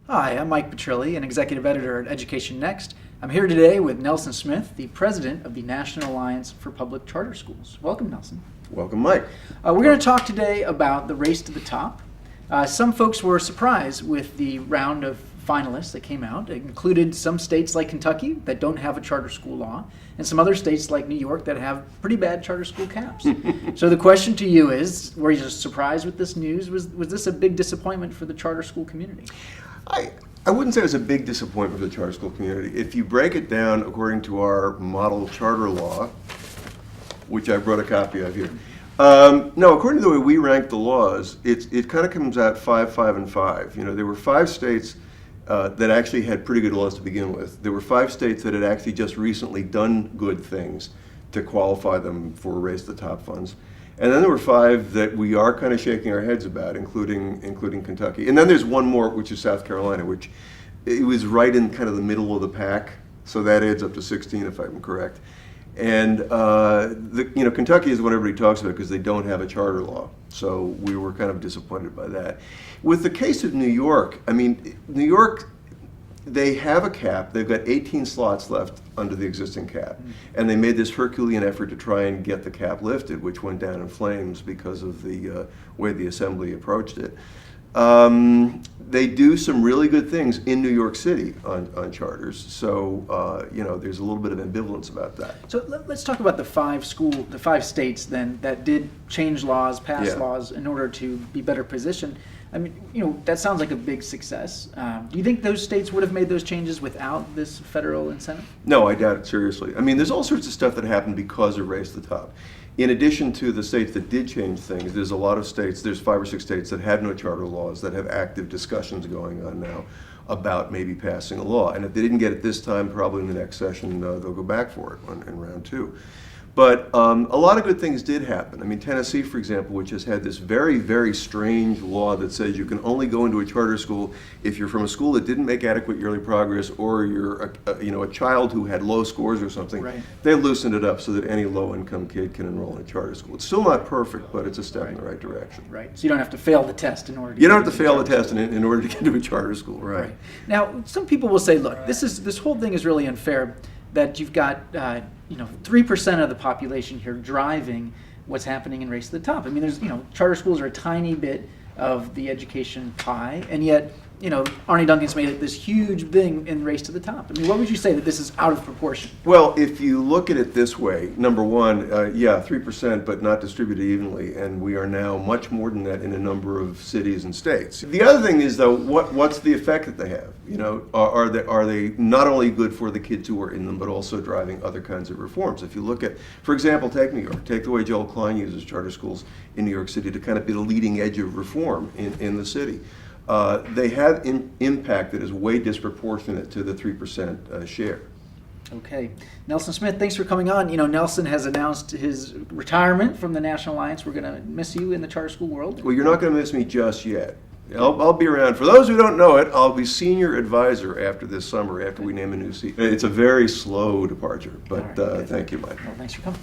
Hi, I'm Mike Petrilli, an executive editor at Education Next. I'm here today with Nelson Smith, the president of the National Alliance for Public Charter Schools. Welcome, Nelson. Welcome, Mike. We're going to talk today about the race to the top. Some folks were surprised with the round of finalists that came out. It included some states like Kentucky that don't have a charter school law, and some other states like New York that have pretty bad charter school caps. So the question to you is, were you just surprised with this news? Was this a big disappointment for the charter school community? I wouldn't say it was a big disappointment for the charter school community. If you break it down according to our model charter law, which I brought a copy of here, no, according to the way we rank the laws, it kind of comes out 5, 5, and 5. You know, there were 5 states that actually had pretty good laws to begin with. There were 5 states that had actually just recently done good things to qualify them for Race to the Top funds. And then there were 5 that we are kind of shaking our heads about, including Kentucky. And then there's one more, which is South Carolina, which it was right in kind of the middle of the pack. So that adds up to 16, if I'm correct. And Kentucky is what everybody talks about because they don't have a charter law. So we were kind of disappointed by that. With the case of New York, I mean, New York, they have a cap. They've got 18 slots left under the existing cap. And they made this Herculean effort to try and get the cap lifted, which went down in flames because of the way the assembly approached it. They do some really good things in New York City on charters. So, there's a little bit of ambivalence about that. So let's talk about the 5 states then that did change laws, pass laws in order to be better positioned. I mean, that sounds like a big success. Do you think those states would have made those changes without this federal incentive? No, I doubt it seriously. I mean, there's all sorts of stuff that happened because of Race to the Top. In addition to the states that did change things, there's a lot of states, there's 5 or 6 states that have no charter laws that have active discussions going on now about maybe passing a law. And if they didn't get it this time, probably in the next session, they'll go back for it in round 2. But a lot of good things did happen. I mean, Tennessee, for example, which has had this very, very strange law that says you can only go into a charter school if you're from a school that didn't make adequate yearly progress, or you're a child who had low scores or something. Right. They loosened it up so that any low-income kid can enroll in a charter school. It's still not perfect, but it's a step in the right direction. Right. So you don't have to fail the test in order to. You don't have to fail the test in order to get to a charter school. Right. Now, some people will say, look, this whole thing is really unfair. That you've got 3% of the population here driving what's happening in Race to the Top. I mean, there's charter schools are a tiny bit of the education pie, and yet Arne Duncan's made it this huge thing in Race to the Top. I mean, what would you say that this is out of proportion? Well, if you look at it this way, number one, 3%, but not distributed evenly, and we are now much more than that in a number of cities and states. The other thing is, though, what's the effect that they have? Are they not only good for the kids who are in them, but also driving other kinds of reforms? If you look at, for example, take New York. Take the way Joel Klein uses charter schools in New York City to kind of be the leading edge of reform in the city. They have impact that is way disproportionate to the 3% share. Okay. Nelson Smith, thanks for coming on. Nelson has announced his retirement from the National Alliance. We're going to miss you in the charter school world. Well, you're not going to miss me just yet. I'll be around. For those who don't know it, I'll be senior advisor after this summer, after we name a new seat. It's a very slow departure, but thank you, Mike. Well, thanks for coming.